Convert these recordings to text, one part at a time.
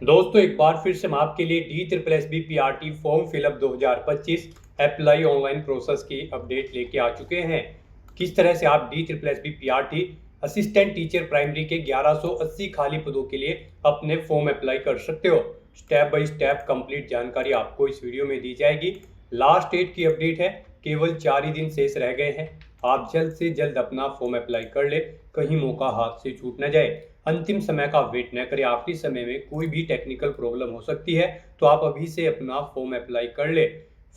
दोस्तों एक बार फिर से हम आपके लिए DSSB PRT form fill up 2025 apply online process की अपडेट लेके आ चुके हैं। किस तरह से आप DSSB PRT assistant teacher primary के 1180 खाली पदों के लिए अपने फॉर्म अप्लाई कर सकते हो। स्टेप बाय स्टेप कंप्लीट जानकारी आपको इस वीडियो में दी जाएगी। लास्ट डेट की अपडेट है, केवल 4 ही दिन शेष रह गए हैं। आप जल्द से जल्द अपना फॉर्म अप्लाई कर ले, कहीं मौका हाथ से छूट न जाए। अंतिम समय का वेट न करें, आखिरी समय में कोई भी टेक्निकल प्रॉब्लम हो सकती है, तो आप अभी से अपना फॉर्म अप्लाई कर ले।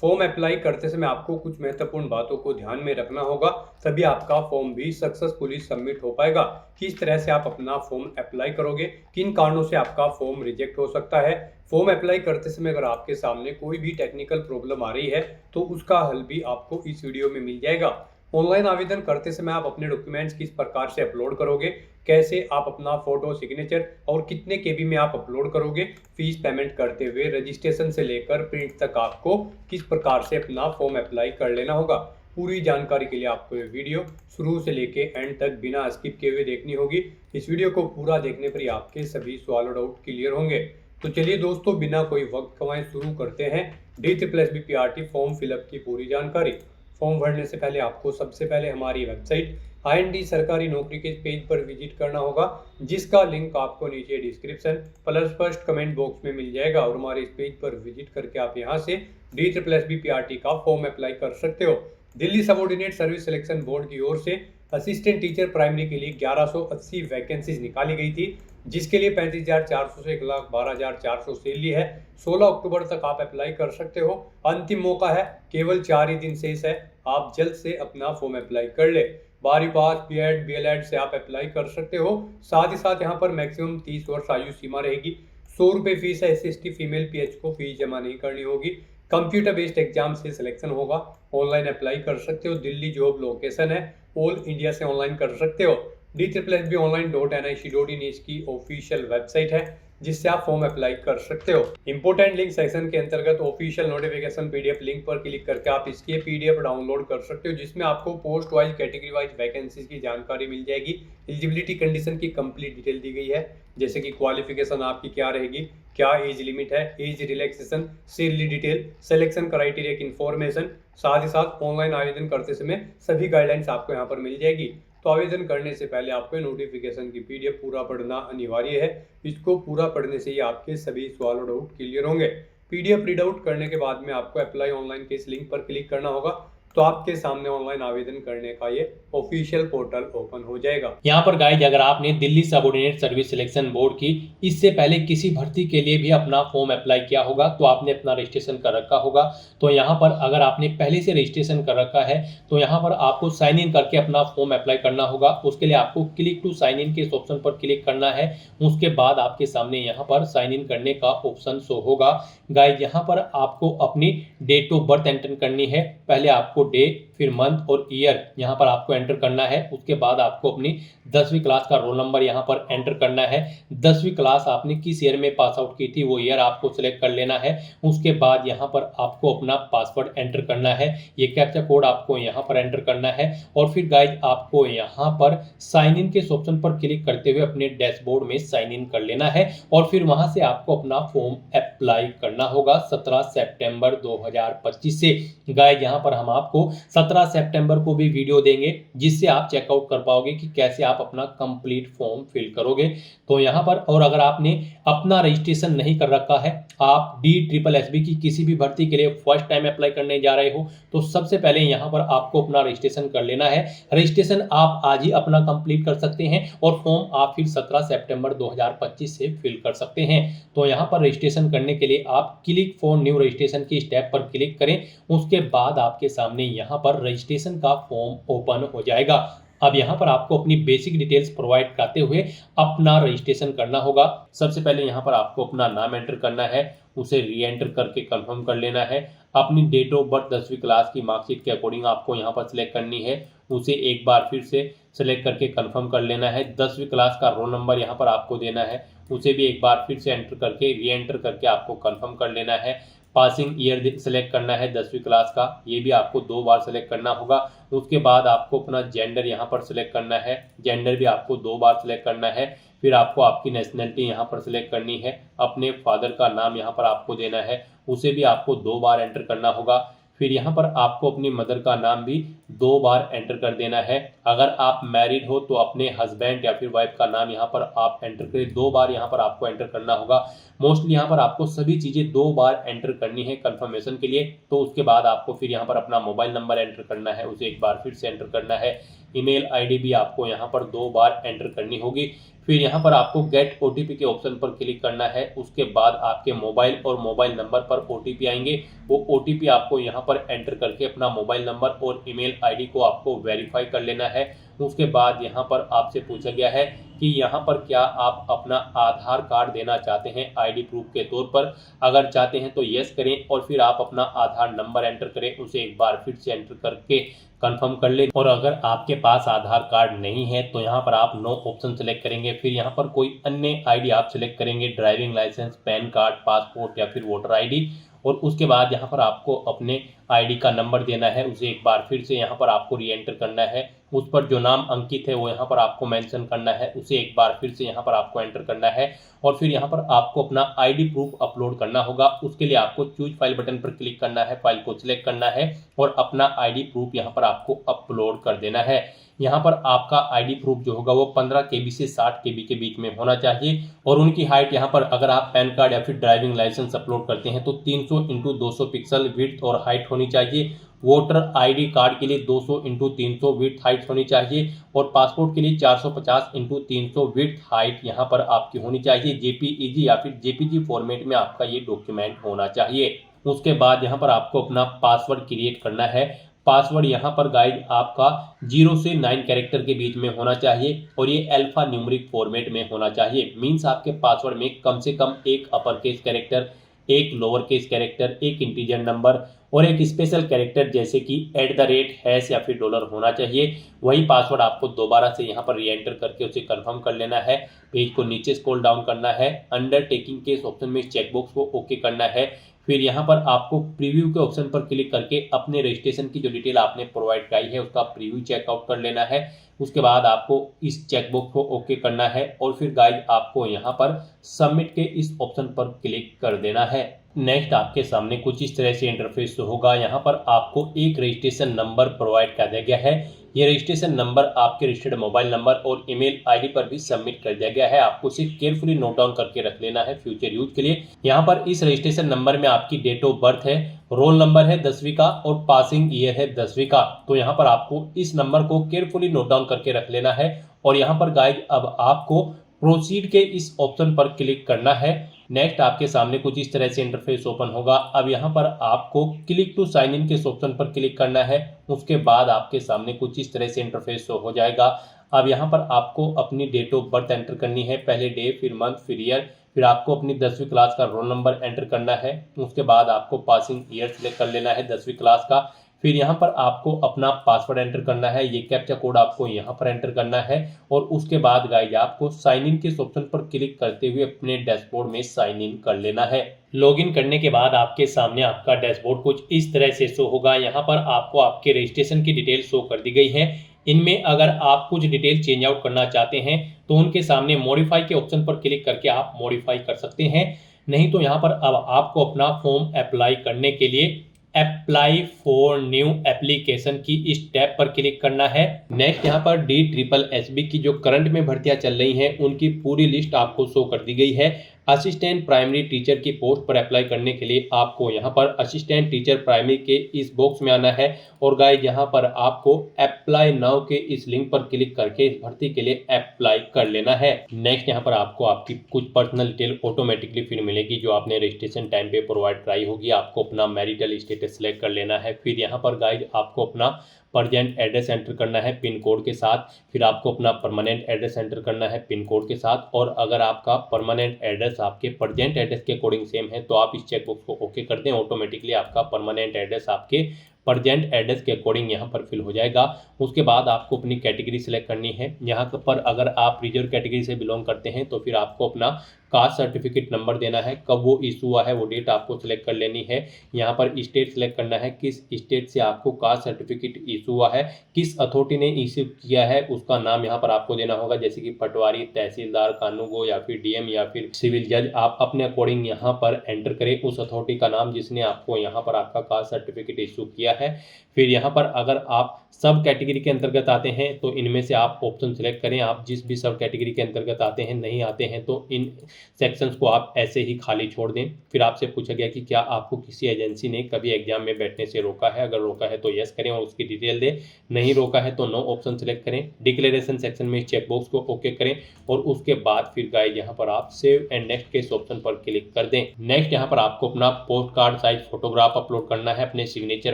फॉर्म अप्लाई करते समय आपको कुछ महत्वपूर्ण बातों को ध्यान में रखना होगा, तभी आपका फॉर्म भी सक्सेसफुली सबमिट हो पाएगा। किस तरह से आप अपना फॉर्म अप्लाई करोगे, किन कारणों से आपका फॉर्म रिजेक्ट हो सकता है। फॉर्म अप्लाई करते समय अगर आपके सामने कोई भी टेक्निकल प्रॉब्लम आ रही है तो उसका हल भी आपको इस वीडियो में मिल जाएगा। ऑनलाइन आवेदन करते समय आप अपने डॉक्यूमेंट्स किस प्रकार से अपलोड करोगे, कैसे आप अपना फोटो, सिग्नेचर और कितने केबी में आप अपलोड करोगे, फीस पेमेंट करते हुए रजिस्ट्रेशन से लेकर प्रिंट तक आपको किस प्रकार से अपना फॉर्म अप्लाई कर लेना होगा। पूरी जानकारी के लिए आपको ये वीडियो शुरू से लेके एंड तक बिना स्किप किए हुए देखनी होगी। इस वीडियो को पूरा देखने पर ही आपके सभी सवाल और डाउट क्लियर होंगे। तो चलिए दोस्तों, बिना कोई वक्त गंवाए शुरू करते हैं DSSB PRT फॉर्म फिलअप की पूरी जानकारी। फॉर्म भरने से पहले आपको सबसे पहले हमारी वेबसाइट IND सरकारी नौकरी के पेज पर विजिट करना होगा, जिसका लिंक आपको नीचे description plus first comment box में मिल जाएगा। और हमारे इस पेज पर विजिट करके आप यहां से DSSB PRT का फॉर्म अप्लाई कर सकते हो। Delhi subordinate service selection board की ओर से असिस्टेंट टीचर प्राइमरी के लिए 1180 वैकेंसीज निकाली गई थी, जिसके लिए 35,400 से 1,12,400 सैलरी है। 16 अक्टूबर तक आप अप्लाई कर सकते हो। अंतिम मौका है, केवल 4 ही दिन शेष है। आप जल्द से अपना फॉर्म अप्लाई कर ले। 12वीं पास, BEd BLEd से आप अप्लाई कर सकते हो। साथ ही साथ यहाँ पर मैक्सिमम 30 वर्ष आयु सीमा रहेगी। 100 रुपये फीस है। SC/ST फीमेल PH को फीस जमा नहीं करनी होगी। कंप्यूटर बेस्ड एग्जाम से सिलेक्शन होगा। ऑनलाइन अप्लाई कर सकते हो। दिल्ली जॉब लोकेशन है। ऑल इंडिया से ऑनलाइन कर सकते हो। DSSBonline.nic.in इसकी ऑफिशियल वेबसाइट है, जिससे आप फॉर्म अप्लाई कर सकते हो। इंपोर्टेंट लिंक सेक्शन के अंतर्गत ऑफिशियल नोटिफिकेशन PDF लिंक पर क्लिक करके आप इसकी PDF डाउनलोड कर सकते हो, जिसमें आपको post wise, category wise vacancies की जानकारी मिल जाएगी। एलिजिबिलिटी कंडीशन की कंप्लीट डिटेल दी गई है, जैसे कि क्वालिफिकेशन आपकी क्या रहेगी, क्या एज लिमिट है, age relaxation, salary detail, selection criteria की इंफॉर्मेशन। साथ ही साथ ऑनलाइन आवेदन करते समय सभी गाइडलाइंस आपको यहाँ पर मिल जाएगी। तो आवेदन करने से पहले आपको नोटिफिकेशन की PDF पूरा पढ़ना अनिवार्य है। इसको पूरा पढ़ने से ही आपके सभी सवाल और डाउट क्लियर होंगे। PDF रीड आउट करने के बाद में आपको अप्लाई ऑनलाइन के इस लिंक पर क्लिक करना होगा, तो आपके सामने ऑनलाइन आवेदन करने का ये ऑफिशियल पोर्टल ओपन हो जाएगा। यहाँ पर गाइज, अगर आपने Delhi subordinate service selection board की इससे पहले किसी भर्ती के लिए भी अपना फॉर्म अप्लाई किया होगा, तो आपने अपना रजिस्ट्रेशन कर रखा होगा। तो यहाँ पर अगर आपने पहले से रजिस्ट्रेशन कर रखा है तो यहाँ पर आपको साइन इन करके अपना फॉर्म अप्लाई करना होगा। उसके लिए आपको क्लिक टू साइन इन के इस ऑप्शन पर क्लिक करना है। उसके बाद आपके सामने यहाँ पर साइन इन करने का ऑप्शन शो होगा। गाइज, यहाँ पर आपको अपनी डेट ऑफ बर्थ एंटर करनी है। पहले आपको डे, फिर मंथ और ईयर यहाँ पर आपको एंटर करना है। उसके बाद आपको अपनी 10वीं क्लास का रोल नंबर यहाँ पर एंटर करना है। 10वीं क्लास आपने किस ईयर में पास आउट की थी वो ईयर आपको सिलेक्ट कर लेना है। उसके बाद यहाँ पर आपको अपना पासवर्ड एंटर करना है। ये कैप्चा कोड आपको यहाँ पर एंटर करना है। और फिर गाइज, आपको यहाँ पर साइन इन के ऑप्शन पर क्लिक करते हुए अपने डैशबोर्ड में साइन इन कर लेना है। और फिर वहां से आपको अपना फॉर्म अप्लाई करना होगा 17 सितंबर 2025 से। गाइज, यहाँ पर हम आपको 17 सितंबर को भी वीडियो देंगे, जिससे आप चेकआउट कर पाओगे कि कैसे आप अपना कंप्लीट फॉर्म फिल करोगे। तो यहाँ पर, और अगर आपने अपना रजिस्ट्रेशन नहीं कर रखा है, आप DSSB की किसी भी भर्ती के लिए फर्स्ट टाइम अप्लाई करने जा रहे हो, तो सबसे पहले यहाँ पर आपको अपना रजिस्ट्रेशन कर लेना है। रजिस्ट्रेशन आप आज ही अपना कंप्लीट कर सकते हैं और फॉर्म आप फिर 17 सितंबर 2025 से फिल कर सकते हैं। तो यहाँ पर रजिस्ट्रेशन करने के लिए आप क्लिक फॉर न्यू रजिस्ट्रेशन की स्टेप पर क्लिक करें। उसके बाद आपके सामने यहाँ पर रजिस्ट्रेशन का फॉर्म ओपन हो जाएगा। अब यहाँ पर आपको अपनी बेसिक डिटेल्स प्रोवाइड करते हुए अपना रजिस्ट्रेशन करना होगा। सबसे पहले यहाँ पर आपको अपना नाम एंटर करना है, उसे री एंटर करके कंफर्म कर लेना है। अपनी डेट ऑफ बर्थ 10वीं क्लास की मार्कशीट के अकॉर्डिंग आपको यहाँ पर सिलेक्ट करनी है, उसे एक बार फिर से सिलेक्ट करके कंफर्म कर लेना है। 10वीं क्लास का रोल नंबर यहाँ पर आपको देना है, उसे भी एक बार फिर से एंटर करके री एंटर करके आपको कंफर्म कर लेना है। पासिंग ईयर सेलेक्ट करना है 10वीं क्लास का, ये भी आपको 2 बार सेलेक्ट करना होगा। उसके बाद आपको अपना जेंडर यहाँ पर सिलेक्ट करना है, जेंडर भी आपको 2 बार सिलेक्ट करना है। फिर आपको आपकी नेशनलिटी यहाँ पर सिलेक्ट करनी है, अपने फादर का नाम यहाँ पर आपको देना है, उसे भी आपको 2 बार एंटर करना होगा। फिर यहाँ पर आपको अपनी मदर का नाम भी 2 बार एंटर कर देना है। अगर आप मैरिड हो तो अपने हस्बैंड या फिर वाइफ का नाम यहाँ पर आप एंटर करें, 2 बार यहाँ पर आपको एंटर करना होगा। मोस्टली यहाँ पर आपको सभी चीज़ें 2 बार एंटर करनी है कंफर्मेशन के लिए। तो उसके बाद आपको फिर यहाँ पर अपना मोबाइल नंबर एंटर करना है, उसे एक बार फिर से एंटर करना है। ईमेल आईडी भी आपको यहाँ पर 2 बार एंटर करनी होगी। फिर यहाँ पर आपको गेट ओटीपी के ऑप्शन पर क्लिक करना है। उसके बाद आपके मोबाइल और मोबाइल नंबर पर ओटीपी आएंगे। वो ओटीपी आपको यहाँ पर एंटर करके अपना मोबाइल नंबर और ईमेल आईडी को आपको वेरीफाई कर लेना है। उसके बाद यहाँ पर आपसे पूछा गया है कि यहाँ पर क्या आप अपना आधार कार्ड देना चाहते हैं आईडी प्रूफ के तौर पर। अगर चाहते हैं तो यस करें और फिर आप अपना आधार नंबर एंटर करें, उसे एक बार फिर से एंटर करके कंफर्म कर लें। और अगर आपके पास आधार कार्ड नहीं है तो यहाँ पर आप नो ऑप्शन सेलेक्ट करेंगे। फिर यहाँ पर कोई अन्य आईडी आप सिलेक्ट करेंगे, driving licence, PAN card, passport या फिर वोटर आईडी। और उसके बाद यहाँ पर आपको अपने आईडी का नंबर देना है, उसे एक बार फिर से यहाँ पर आपको री एंटर करना है। उस पर जो नाम अंकित है वो यहाँ पर आपको मेंशन करना है, उसे एक बार फिर से यहाँ पर आपको एंटर करना है। और फिर यहाँ पर आपको अपना आईडी प्रूफ अपलोड करना होगा। उसके लिए आपको चूज फाइल बटन पर क्लिक करना है, फाइल को सिलेक्ट करना है और अपना आईडी प्रूफ यहाँ पर आपको अपलोड कर देना है। यहाँ पर आपका आईडी प्रूफ जो होगा वो 15 KB से 60 KB के बीच में होना चाहिए। और उनकी हाइट यहाँ पर अगर आप पैन कार्ड या फिर ड्राइविंग लाइसेंस अपलोड करते हैं तो 300x200 पिक्सल विड्थ और हाइट होनी चाहिए। वोटर आईडी कार्ड के लिए 200x300 विड्थ हाइट होनी चाहिए। और पासपोर्ट के लिए 450x300 विड्थ हाइट यहाँ पर आपकी होनी चाहिए। जेपीईजी या फिर जेपीजी फॉर्मेट में आपका ये डॉक्यूमेंट होना चाहिए। उसके बाद यहाँ पर आपको अपना पासवर्ड क्रिएट करना है। पासवर्ड यहाँ पर गाइड आपका 0 से 9 कैरेक्टर के बीच में होना चाहिए और ये अल्फा न्यूमेरिक फॉर्मेट में होना चाहिए। मीन्स आपके पासवर्ड में कम से कम एक अपर केस कैरेक्टर, एक लोअर केस कैरेक्टर, एक इंटीजर नंबर और एक स्पेशल कैरेक्टर जैसे कि @ या फिर डॉलर होना चाहिए। वही पासवर्ड आपको दोबारा से यहाँ पर री एंटर करके उसे कंफर्म कर लेना है। पेज को नीचे स्क्रॉल डाउन करना है, अंडरटेकिंग के इस ऑप्शन में चेकबॉक्स को ओके करना है। फिर यहाँ पर आपको प्रीव्यू के ऑप्शन पर क्लिक करके अपने रजिस्ट्रेशन की जो डिटेल आपने प्रोवाइड कराई है उसका प्रीव्यू चेकआउट कर लेना है। उसके बाद आपको इस चेकबॉक्स को ओके करना है और फिर गाइड आपको यहाँ पर सबमिट के इस ऑप्शन पर क्लिक कर देना है। नेक्स्ट आपके सामने कुछ इस तरह से इंटरफेस होगा। यहाँ पर आपको एक रजिस्ट्रेशन नंबर प्रोवाइड कर दिया गया है। ये रजिस्ट्रेशन नंबर आपके रजिस्टर्ड मोबाइल नंबर और ईमेल आईडी पर भी सबमिट कर दिया गया है। आपको इसे केयरफुली नोट डाउन करके रख लेना है फ्यूचर यूज के लिए। यहाँ पर इस रजिस्ट्रेशन नंबर में आपकी डेट ऑफ बर्थ है, रोल नंबर है 10वीं का और पासिंग ईयर है 10वीं का। तो यहाँ पर आपको इस नंबर को केयरफुली नोट डाउन करके रख लेना है। और यहाँ पर गाइड अब आपको प्रोसीड के इस ऑप्शन पर क्लिक करना है। नेक्स्ट आपके सामने कुछ इस तरह से इंटरफेस ओपन होगा। अब यहाँ पर आपको क्लिक टू साइन इन के इस ऑप्शन पर क्लिक करना है। उसके बाद आपके सामने कुछ इस तरह से इंटरफेस हो जाएगा। अब यहाँ पर आपको अपनी डेट ऑफ बर्थ एंटर करनी है, पहले डे, फिर मंथ, फिर ईयर। फिर आपको अपनी 10वीं क्लास का रोल नंबर एंटर करना है। उसके बाद आपको पासिंग ईयर सिलेक्ट कर लेना है 10वीं क्लास का। फिर यहाँ पर आपको अपना पासवर्ड एंटर करना है, ये कैप्चा कोड आपको यहाँ पर एंटर करना है। और उसके बाद गाइड आपको साइन इन के ऑप्शन पर क्लिक करते हुए अपने डैशबोर्ड में साइन इन कर लेना है। लॉगिन करने के बाद आपके सामने आपका डैशबोर्ड कुछ इस तरह से शो होगा। यहाँ पर आपको आपके रजिस्ट्रेशन की डिटेल शो कर दी गई है। इनमें अगर आप कुछ डिटेल चेंज आउट करना चाहते हैं तो उनके सामने मॉडिफाई के ऑप्शन पर क्लिक करके आप मॉडिफाई कर सकते हैं। नहीं तो यहाँ पर अब आपको अपना फॉर्म अप्लाई करने के लिए अप्लाई फॉर न्यू एप्लीकेशन की इस टैब पर क्लिक करना है। नेक्स्ट यहाँ पर DSSB की जो करंट में भर्तियां चल रही हैं उनकी पूरी लिस्ट आपको शो कर दी गई है। असिस्टेंट प्राइमरी टीचर की पोस्ट पर अप्लाई करने के लिए आपको यहाँ पर असिस्टेंट टीचर प्राइमरी के इस बॉक्स में आना है और गाइस यहाँ पर आपको अप्लाई नाउ के इस लिंक पर क्लिक करके इस भर्ती के लिए अप्लाई कर लेना है। नेक्स्ट यहाँ पर आपको आपकी कुछ पर्सनल डिटेल ऑटोमेटिकली फिर मिलेगी जो आपने रजिस्ट्रेशन टाइम पे प्रोवाइड कराई होगी। आपको अपना मैरिटल स्टेटस सेलेक्ट कर लेना है। फिर यहाँ पर गाइस आपको अपना प्रेजेंट एड्रेस एंटर करना है पिन कोड के साथ। फिर आपको अपना परमानेंट एड्रेस एंटर करना है पिन कोड के साथ। और अगर आपका परमानेंट एड्रेस आपके प्रेजेंट एड्रेस के अकॉर्डिंग सेम है तो आप इस चेकबॉक्स को ओके कर दें। ऑटोमेटिकली आपका परमानेंट एड्रेस आपके प्रेजेंट एड्रेस के अकॉर्डिंग यहाँ पर फिल हो जाएगा। उसके बाद आपको अपनी कैटेगरी सेलेक्ट करनी है। यहाँ पर अगर आप रिजर्व कैटेगरी से बिलोंग करते हैं तो फिर आपको अपना कास्ट सर्टिफिकेट नंबर देना है, कब वो इशू हुआ है वो डेट आपको सेलेक्ट कर लेनी है। यहाँ पर स्टेट सेलेक्ट करना है, किस स्टेट से आपको कास्ट सर्टिफिकेट इशू हुआ है, किस अथॉरिटी ने इशू किया है उसका नाम यहाँ पर आपको देना होगा, जैसे कि पटवारी, तहसीलदार, कानूगो या फिर डीएम या फिर सिविल जज। आप अपने अकॉर्डिंग यहाँ पर एंटर करें उस अथॉरिटी का नाम जिसने आपको यहाँ पर आपका कास्ट सर्टिफिकेट इशू किया है। फिर यहाँ पर अगर आप सब कैटेगरी के अंतर्गत आते हैं तो इनमें से आप ऑप्शन सेलेक्ट करें। आप जिस भी सब कैटेगरी के अंतर्गत आते हैं, नहीं आते हैं तो इन सेक्शंस को आप ऐसे ही खाली छोड़ दें। फिर आपसे पूछा गया कि क्या आपको किसी एजेंसी ने कभी एग्जाम में बैठने से रोका है, अगर रोका है तो यस करें और उसकी डिटेल दें, नहीं रोका है तो नो ऑप्शन सेलेक्ट करें। डिक्लेरेशन सेक्शन में चेकबॉक्स को ओके करें और उसके बाद फिर गाइस यहाँ पर आप सेव एंड नेक्स्ट के इस ऑप्शन पर क्लिक कर दें। नेक्स्ट यहाँ पर आपको अपना post card size photograph upload करना है, अपने सिग्नेचर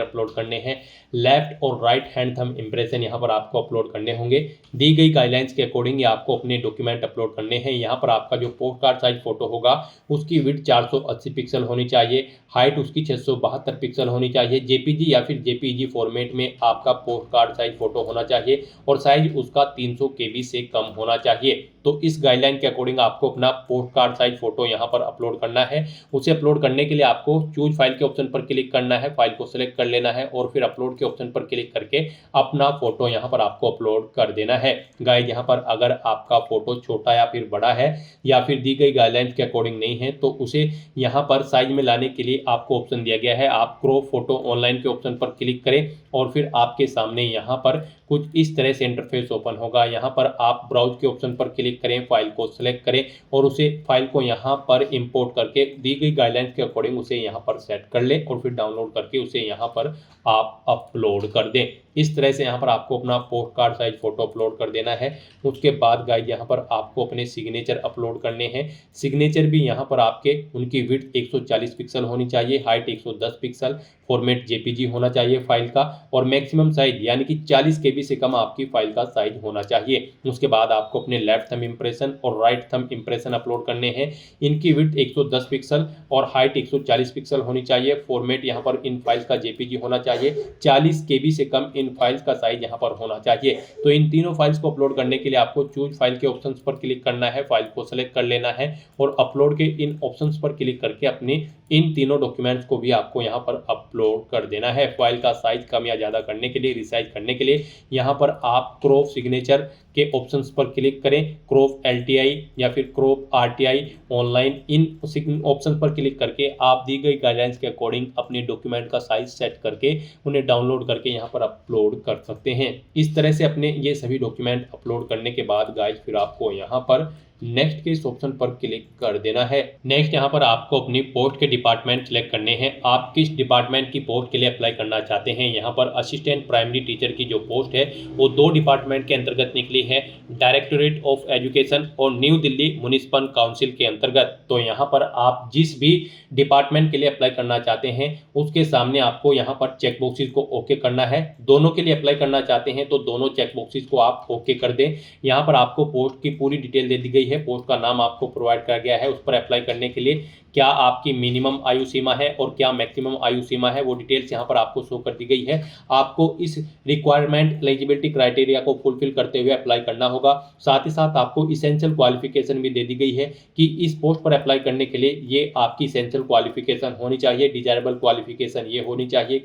अपलोड करने हैं, लेफ्ट और राइट हैंड थंब इंप्रेशन यहाँ पर आपको अपलोड करने होंगे। दी गई गाइडलाइंस के अकॉर्डिंग आपको अपने डॉक्यूमेंट अपलोड करने हैं। यहाँ पर आपका जो पोस्ट कार्ड साइज फोटो होगा उसकी विड्थ 480 पिक्सल होनी चाहिए, हाइट उसकी 672 पिक्सल होनी चाहिए, जेपीजी या फिर जेपीजी फॉर्मेट में आपका पोस्ट कार्ड साइज फोटो होना चाहिए और साइज उसका 300 KB से कम होना चाहिए। तो इस गाइडलाइन के अकॉर्डिंग आपको अपना पोस्ट कार्ड साइज फोटो यहाँ पर अपलोड करना है। उसे अपलोड करने के लिए आपको चूज फाइल के ऑप्शन पर क्लिक करना है, फाइल को सिलेक्ट कर लेना है और फिर अपलोड के ऑप्शन पर क्लिक करके अपना फोटो यहाँ पर आपको अपलोड कर देना है। गाइड यहाँ पर अगर आपका फोटो छोटा या फिर बड़ा है या फिर दी गई गाइडलाइंस के अकॉर्डिंग नहीं है तो उसे यहाँ पर साइज में लाने के लिए आपको ऑप्शन दिया गया है। आप क्रॉप फोटो ऑनलाइन के ऑप्शन पर क्लिक करें और फिर आपके सामने यहाँ पर कुछ इस तरह से इंटरफेस ओपन होगा। यहाँ पर आप ब्राउज के ऑप्शन पर क्लिक करें, फाइल को सिलेक्ट करें और उसे फाइल को यहाँ पर इंपोर्ट करके दी गई गाइडलाइंस के अकॉर्डिंग उसे यहाँ पर सेट कर लें और फिर डाउनलोड करके उसे यहाँ पर आप अपलोड कर दें। इस तरह से यहाँ पर आपको अपना post card size photo upload कर देना है। उसके बाद गाइड यहाँ पर आपको अपने सिग्नेचर अपलोड करने हैं। सिग्नेचर भी यहाँ पर आपके उनकी विड्थ 140 पिक्सल होनी चाहिए, हाइट 110 पिक्सल, फॉर्मेट जेपीजी होना चाहिए फाइल का और मैक्सिमम साइज यानी कि 40 KB से कम आपकी फाइल का साइज होना चाहिए। उसके बाद आपको अपने लेफ्ट थंब इंप्रेशन और राइट थंब इंप्रेशन अपलोड करने हैं। इनकी विड्थ 110 पिक्सल और हाइट 140 पिक्सल होनी चाहिए। फॉर्मेट यहाँ पर इन फाइल्स का जेपीजी होना चाहिए, 40 KB से कम इन फाइल्स का साइज यहाँ पर होना चाहिए। तो इन तीनों फाइल्स को अपलोड करने के लिए आपको चूज फाइल के ऑप्शंस पर क्लिक करना है, फाइल को सेलेक्ट कर लेना है और अपलोड के इन ऑप्शंस पर क्लिक करके अपनी इन तीनों डॉक्यूमेंट्स को भी आपको यहाँ पर अपलोड कर देना है। फाइल का साइज कम या ज़्यादा करने के लिए, रिसाइज करने के लिए यहाँ पर आप क्रॉप सिग्नेचर के ऑप्शंस पर क्लिक करें, क्रॉप LTI या फिर क्रॉप RTI ऑनलाइन, इन ऑप्शन पर क्लिक करके आप दी गई गाइडलाइंस के अकॉर्डिंग अपने डॉक्यूमेंट का साइज सेट करके उन्हें डाउनलोड करके यहाँ पर अपलोड कर सकते हैं। इस तरह से अपने ये सभी डॉक्यूमेंट अपलोड करने के बाद गाइस फिर आपको यहाँ पर नेक्स्ट के इस ऑप्शन पर क्लिक कर देना है। नेक्स्ट यहाँ पर आपको अपनी पोस्ट के डिपार्टमेंट सेलेक्ट करने हैं। आप किस डिपार्टमेंट की पोस्ट के लिए अप्लाई करना चाहते हैं। यहाँ पर असिस्टेंट प्राइमरी टीचर की जो पोस्ट है वो 2 डिपार्टमेंट के अंतर्गत निकली है, डायरेक्टोरेट ऑफ एजुकेशन और न्यू दिल्ली म्युनिसिपल काउंसिल के अंतर्गत। तो यहाँ पर आप जिस भी डिपार्टमेंट के लिए अप्लाई करना चाहते हैं उसके सामने आपको यहाँ पर चेक बॉक्सेस को ओके करना है। दोनों के लिए अप्लाई करना चाहते हैं तो दोनों चेक बॉक्सेस को आप ओके कर दें। यहाँ पर आपको पोस्ट की पूरी डिटेल दे दी गई है, पोस्ट का नाम आपको प्रोवाइड किया गया है। उस पर अप्लाई करने के लिए क्या आपकी मिनिमम आयु सीमा है और क्या मैक्सिमम आयु सीमा है वो डिटेल्स यहाँ पर आपको शो कर दी गई है। आपको इस रिक्वायरमेंट एलिजिबिलिटी क्राइटेरिया को फुलफिल करते हुए अप्लाई करना होगा। साथ ही साथ आपको इसेंशियल क्वालिफिकेशन भी दे दी गई है कि इस पोस्ट पर अप्लाई करने के लिए ये आपकी इसेंशियल क्वालिफिकेशन होनी चाहिए, डिजायरेबल क्वालिफिकेशन ये होनी चाहिए,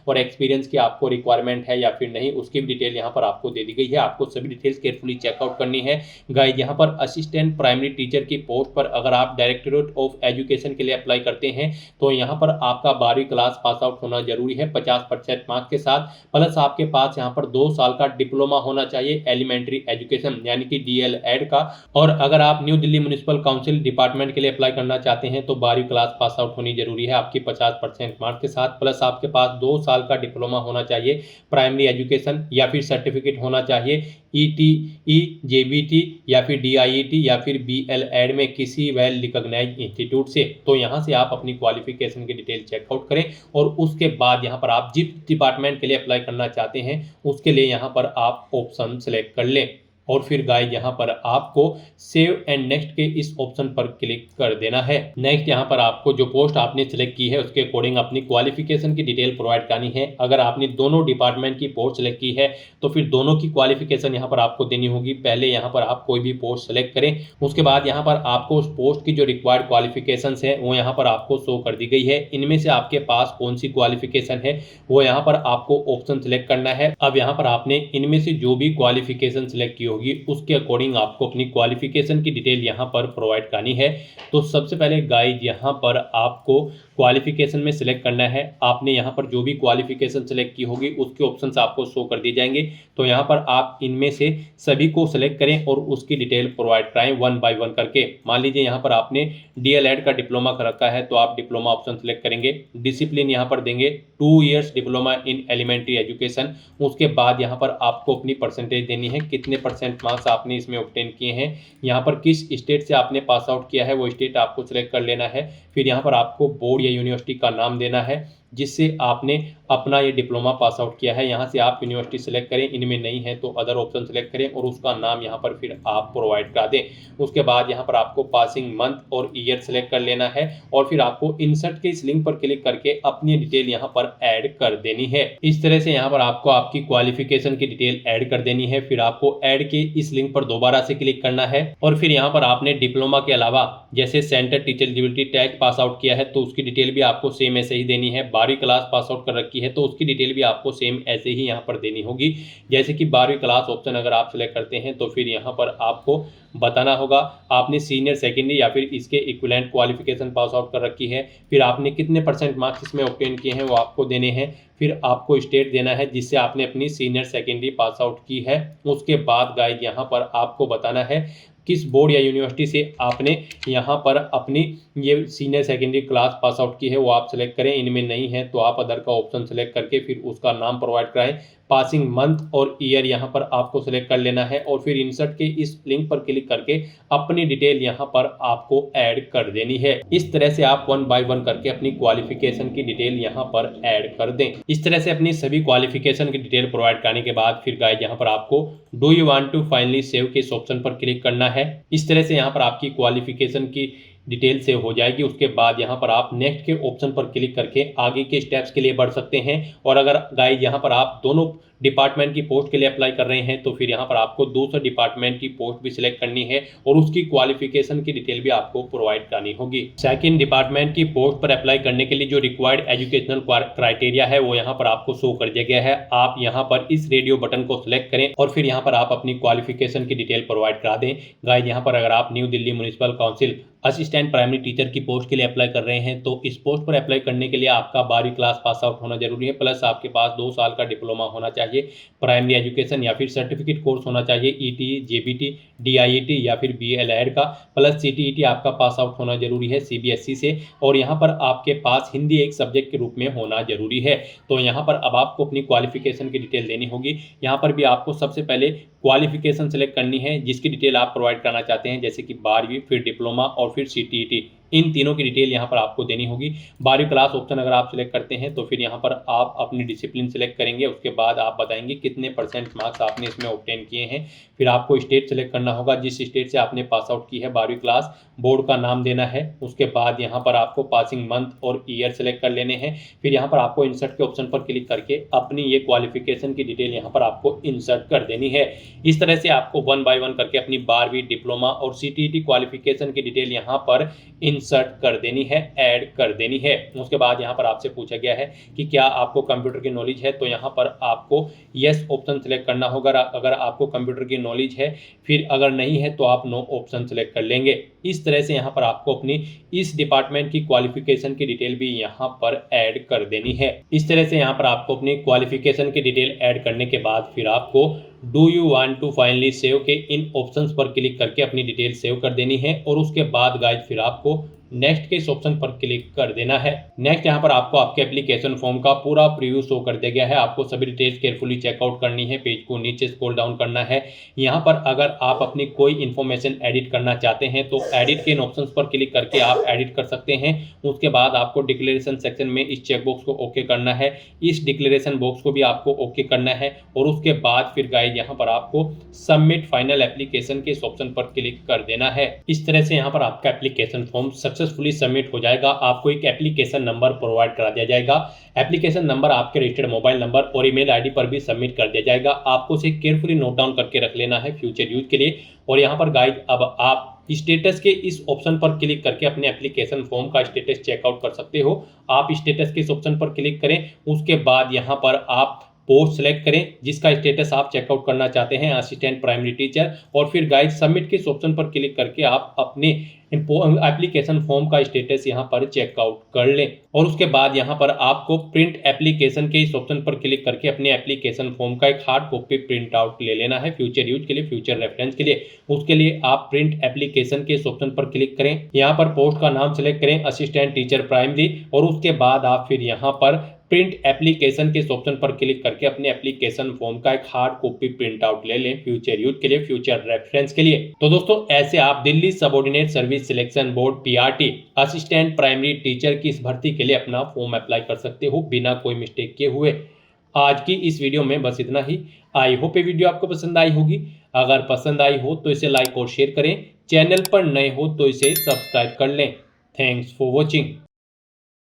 और एक्सपीरियंस की आपको रिक्वायरमेंट है या फिर नहीं उसकी भी डिटेल यहाँ पर आपको दे दी गई है। आपको सभी डिटेल्स केयरफुली चेकआउट करनी है। गाइस यहाँ पर असिस्टेंट प्राइमरी टीचर की पोस्ट पर अगर आप डायरेक्टोरेट ऑफ एजुकेशन के लिए अप्लाई करते हैं तो यहाँ पर आपका 12वीं क्लास पास आउट होना जरूरी है 50% मार्क्स के साथ, प्लस आपके पास यहाँ पर 2 साल का डिप्लोमा होना चाहिए एलिमेंट्री एजुकेशन यानी कि DL.Ed का। और अगर आप new Delhi municipal council department के लिए अप्लाई करना चाहते हैं तो 12वीं क्लास पास आउट होनी जरूरी है आपकी 50% मार्क्स के साथ, प्लस आपके पास 2 साल का डिप्लोमा होना चाहिए प्राइमरी एजुकेशन या फिर सर्टिफिकेट होना चाहिए ETE, JBT या फिर DIET या फिर BL.Ed में किसी वेल रिकॉग्नाइज्ड इंस्टीट्यूट से। तो यहाँ से आप अपनी क्वालिफिकेशन की डिटेल चेकआउट करें और उसके बाद यहाँ पर आप जिस डिपार्टमेंट के लिए अप्लाई करना चाहते हैं उसके लिए यहाँ पर आप ऑप्शन सेलेक्ट कर लें। और फिर गाइस यहाँ पर आपको सेव एंड नेक्स्ट के इस ऑप्शन पर क्लिक कर देना है। नेक्स्ट यहाँ पर आपको जो पोस्ट आपने सिलेक्ट की है उसके अकॉर्डिंग अपनी क्वालिफिकेशन की डिटेल प्रोवाइड करनी है। अगर आपने दोनों डिपार्टमेंट की पोस्ट सिलेक्ट की है तो फिर दोनों की क्वालिफिकेशन यहाँ पर आपको देनी होगी। पहले यहाँ पर आप कोई भी पोस्ट सेलेक्ट करें, उसके बाद यहाँ पर आपको उस पोस्ट की जो रिक्वायर्ड क्वालिफिकेशंस है वो यहाँ पर आपको शो कर दी गई है। इनमें से आपके पास कौन सी क्वालिफिकेशन है वो यहाँ पर आपको ऑप्शन सिलेक्ट करना है। अब यहाँ पर आपने इनमें से जो भी क्वालिफिकेशन सिलेक्ट की होगी उसके अकॉर्डिंग आपको अपनी क्वालिफिकेशन की डिटेल यहाँ पर प्रोवाइड करनी है। तो सबसे पहले गाइज यहाँ पर आपको क्वालिफिकेशन में सिलेक्ट करना है। आपने यहाँ पर जो भी क्वालिफिकेशन सिलेक्ट की होगी उसके ऑप्शंस आपको शो कर दिए जाएंगे। तो यहाँ पर आप इनमें से सभी को सिलेक्ट करें और उसकी डिटेल प्रोवाइड कराएं वन बाय वन करके। मान लीजिए यहाँ पर आपने DLED का डिप्लोमा कर रखा है तो आप डिप्लोमा ऑप्शन सिलेक्ट करेंगे। डिसिप्लिन यहाँ पर देंगे 2 years diploma in elementary education. उसके बाद यहाँ पर आपको अपनी परसेंटेज देनी है, कितने % मार्क्स आपने इसमें ऑब्टेन किए हैं। यहाँ पर किस स्टेट से आपने पास आउट किया है वो स्टेट आपको सिलेक्ट कर लेना है। फिर यहाँ पर आपको बोर्ड या यूनिवर्सिटी का नाम देना है जिससे आपने अपना ये डिप्लोमा पास आउट किया है। यहाँ से आप यूनिवर्सिटी सिलेक्ट करें, इनमें नहीं है तो अदर ऑप्शन सिलेक्ट करें और उसका नाम यहाँ पर फिर आप प्रोवाइड करा दें। उसके बाद यहाँ पर आपको पासिंग मंथ और ईयर सिलेक्ट कर लेना है और फिर आपको इंसर्ट के इस लिंक पर क्लिक करके अपनी डिटेल यहाँ पर ऐड कर देनी है। इस तरह से यहाँ पर आपको आपकी क्वालिफिकेशन की डिटेल ऐड कर देनी है। फिर आपको ऐड के इस लिंक पर दोबारा से क्लिक करना है और फिर यहाँ पर आपने डिप्लोमा के अलावा जैसे centre teacher eligibility test pass out किया है तो उसकी डिटेल भी आपको सेम ऐसे ही देनी है। 12वीं क्लास पास आउट कर रखी है तो उसकी डिटेल भी आपको सेम ऐसे ही यहाँ पर देनी होगी। जैसे कि 12वीं क्लास ऑप्शन अगर आप सिलेक्ट करते हैं तो फिर यहाँ पर आपको बताना होगा आपने सीनियर सेकेंडरी या फिर इसके इक्विवेलेंट क्वालिफिकेशन पास आउट कर रखी है। फिर आपने कितने % मार्क्स इसमें ऑब्टेन किए हैं वो आपको देने हैं। फिर आपको स्टेट देना है जिससे आपने अपनी सीनियर सेकेंडरी पास आउट की है। उसके बाद गाइड यहाँ पर आपको बताना है किस बोर्ड या यूनिवर्सिटी से आपने यहाँ पर अपनी ये senior secondary class pass out की है वो आप सिलेक्ट करें। इनमें नहीं है तो आप अदर का ऑप्शन सेलेक्ट करके फिर उसका नाम प्रोवाइड कराएं। पासिंग मंथ और ईयर यहाँ पर आपको सिलेक्ट कर लेना है और फिर इंसर्ट के इस लिंक पर क्लिक करके अपनी डिटेल यहाँ पर आपको ऐड कर देनी है। इस तरह से आप वन बाय वन करके अपनी क्वालिफिकेशन की डिटेल यहाँ पर ऐड कर दें। इस तरह से अपनी सभी क्वालिफिकेशन की डिटेल प्रोवाइड करने के बाद फिर गाइस यहाँ पर आपको do you want to finally save के इस ऑप्शन पर क्लिक करना है। इस तरह से यहाँ पर आपकी क्वालिफिकेशन की डिटेल सेव हो जाएगी। उसके बाद यहाँ पर आप नेक्स्ट के ऑप्शन पर क्लिक करके आगे के स्टेप्स के लिए बढ़ सकते हैं। और अगर गाइस यहाँ पर आप दोनों डिपार्टमेंट की पोस्ट के लिए अप्लाई कर रहे हैं तो फिर यहाँ पर आपको दूसरे डिपार्टमेंट की पोस्ट भी सिलेक्ट करनी है और उसकी क्वालिफिकेशन की डिटेल भी आपको प्रोवाइड करनी होगी। सेकंड डिपार्टमेंट की पोस्ट पर अप्लाई करने के लिए जो रिक्वायर्ड एजुकेशनल क्राइटेरिया है वो यहाँ पर आपको शो कर दिया गया है। आप यहाँ पर इस रेडियो बटन को सिलेक्ट करें और फिर यहाँ पर आप अपनी क्वालिफिकेशन की डिटेल प्रोवाइड करा दें। गाइस यहाँ पर अगर आप new Delhi municipal council assistant primary teacher की पोस्ट के लिए अप्लाई कर रहे हैं तो इस पोस्ट पर अप्लाई करने के लिए आपका 12वीं क्लास पास आउट होना जरूरी है, प्लस आपके पास 2 साल का डिप्लोमा होना चाहिए, प्राइमरी एजुकेशन या फिर सर्टिफिकेट कोर्स होना चाहिए, ETE, JBT, DIET या फिर BLED का, प्लस CTET आपका पास आउट होना जरूरी है CBSE से, और यहाँ पर आपके पास हिंदी एक सब्जेक्ट के रूप में होना जरूरी है। तो यहाँ पर अब आपको अपनी क्वालिफिकेशन की डिटेल देनी होगी। यहाँ पर भी आपको सबसे पहले क्वालिफिकेशन सेलेक्ट करनी है जिसकी डिटेल आप प्रोवाइड करना चाहते हैं, जैसे कि 12वीं, फिर डिप्लोमा और फिर CTET, इन तीनों की डिटेल यहाँ पर आपको देनी होगी। 12वीं क्लास ऑप्शन अगर आप सिलेक्ट करते हैं तो फिर यहाँ पर आप अपनी डिसिप्लिन सिलेक्ट करेंगे। उसके बाद आप बताएंगे कितने % मार्क्स आपने इसमें ऑब्टेन किए हैं। फिर आपको स्टेट सेलेक्ट करना होगा, जिस स्टेट से आपने पास आउट की है 12वीं क्लास, बोर्ड का नाम देना है। उसके बाद यहाँ पर आपको पासिंग मंथ और ईयर सेलेक्ट कर लेने हैं। फिर यहाँ पर आपको इंसर्ट के ऑप्शन पर क्लिक करके अपनी ये क्वालिफिकेशन की डिटेल यहाँ पर आपको इंसर्ट कर देनी है। इस तरह से आपको वन बाय वन करके अपनी 12वीं, डिप्लोमा और CTET क्वालिफिकेशन की डिटेल यहाँ पर इंसर्ट कर देनी है, ऐड कर देनी है। उसके बाद यहाँ पर आपसे पूछा गया है कि क्या आपको कंप्यूटर की नॉलेज है, तो यहाँ पर आपको यस ऑप्शन सेलेक्ट करना होगा अगर आपको कंप्यूटर की नॉलेज है। फिर अगर नहीं है तो आप नो ऑप्शन सेलेक्ट कर लेंगे। इस तरह से यहाँ पर आपको अपनी इस डिपार्टमेंट की क्वालिफिकेशन की डिटेल भी यहाँ पर ऐड कर देनी है। इस तरह से यहाँ पर आपको अपनी क्वालिफिकेशन की डिटेल ऐड करने के बाद फिर आपको do you want to finally save के इन ऑप्शंस पर क्लिक करके अपनी डिटेल सेव कर देनी है। और उसके बाद गाइस फिर आपको नेक्स्ट के इस ऑप्शन पर क्लिक कर देना है। नेक्स्ट यहाँ पर आपको आपके एप्लीकेशन फॉर्म का पूरा प्रीव्यू शो कर दिया गया है। आपको सभी डिटेल्स केयरफुली चेकआउट करनी है, पेज को नीचे स्क्रॉल डाउन करना है। यहाँ पर अगर आप अपनी कोई इन्फॉर्मेशन एडिट करना चाहते हैं तो एडिट के इन ऑप्शंस पर क्लिक करके आप एडिट कर सकते हैं। उसके बाद आपको डिक्लेरेशन सेक्शन में इस चेकबॉक्स को ओके करना है, इस डिक्लेरेशन बॉक्स को भी आपको ओके करना है और उसके बाद फिर गाइस यहाँ पर आपको सबमिट फाइनल एप्लीकेशन के इस ऑप्शन पर क्लिक कर देना है। इस तरह से यहाँ पर आपका एप्लीकेशन फॉर्म सक्सेसफुली सबमिट हो जाएगा। आपको एक एप्लीकेशन नंबर प्रोवाइड करा दिया जाएगा। एप्लीकेशन नंबर आपके रजिस्टर्ड मोबाइल नंबर और ईमेल आईडी पर भी सबमिट कर दिया जाएगा। आपको उसे केयरफुली नोट डाउन करके रख लेना है फ्यूचर यूज के लिए। और यहाँ पर गाइस अब आप स्टेटस के इस ऑप्शन पर क्लिक करके अपने एप्लीकेशन फॉर्म का स्टेटस चेकआउट कर सकते हो। आप स्टेटस के इस ऑप्शन पर क्लिक करें, उसके बाद यहाँ पर आप पोस्ट सेलेक्ट करें जिसका स्टेटस आप चेकआउट करना चाहते हैं, असिस्टेंट प्राइमरी टीचर, और फिर गाइस सबमिट के इस ऑप्शन पर क्लिक करके आप अपने एप्लीकेशन फॉर्म का स्टेटस यहाँ पर चेकआउट कर लें। और उसके बाद यहाँ पर आपको प्रिंट एप्लीकेशन के इस ऑप्शन पर क्लिक करके अपने एप्लीकेशन फॉर्म का एक हार्ड कॉपी प्रिंट आउट ले लेना है फ्यूचर यूज के लिए, फ्यूचर रेफरेंस के लिए। उसके लिए आप प्रिंट एप्लीकेशन के इस ऑप्शन पर क्लिक करें, यहाँ पर पोस्ट का नाम सेलेक्ट करें असिस्टेंट टीचर प्राइमरी, और उसके बाद आप फिर यहाँ पर प्रिंट एप्लीकेशन के इस ऑप्शन पर क्लिक करके अपने एप्लीकेशन फॉर्म का एक हार्ड कॉपी प्रिंट आउट ले लें फ्यूचर यूज के लिए, फ्यूचर रेफरेंस के लिए। तो दोस्तों ऐसे आप Delhi subordinate service selection board PRT assistant primary teacher की इस भर्ती के लिए अपना फॉर्म अप्लाई कर सकते हो बिना कोई मिस्टेक किए हुए। आज की इस वीडियो में बस इतना ही। आई होप ये वीडियो आपको पसंद आई होगी। अगर पसंद आई हो तो इसे लाइक और शेयर करें, चैनल पर नए हो तो इसे सब्सक्राइब कर लें। Thanks for watching.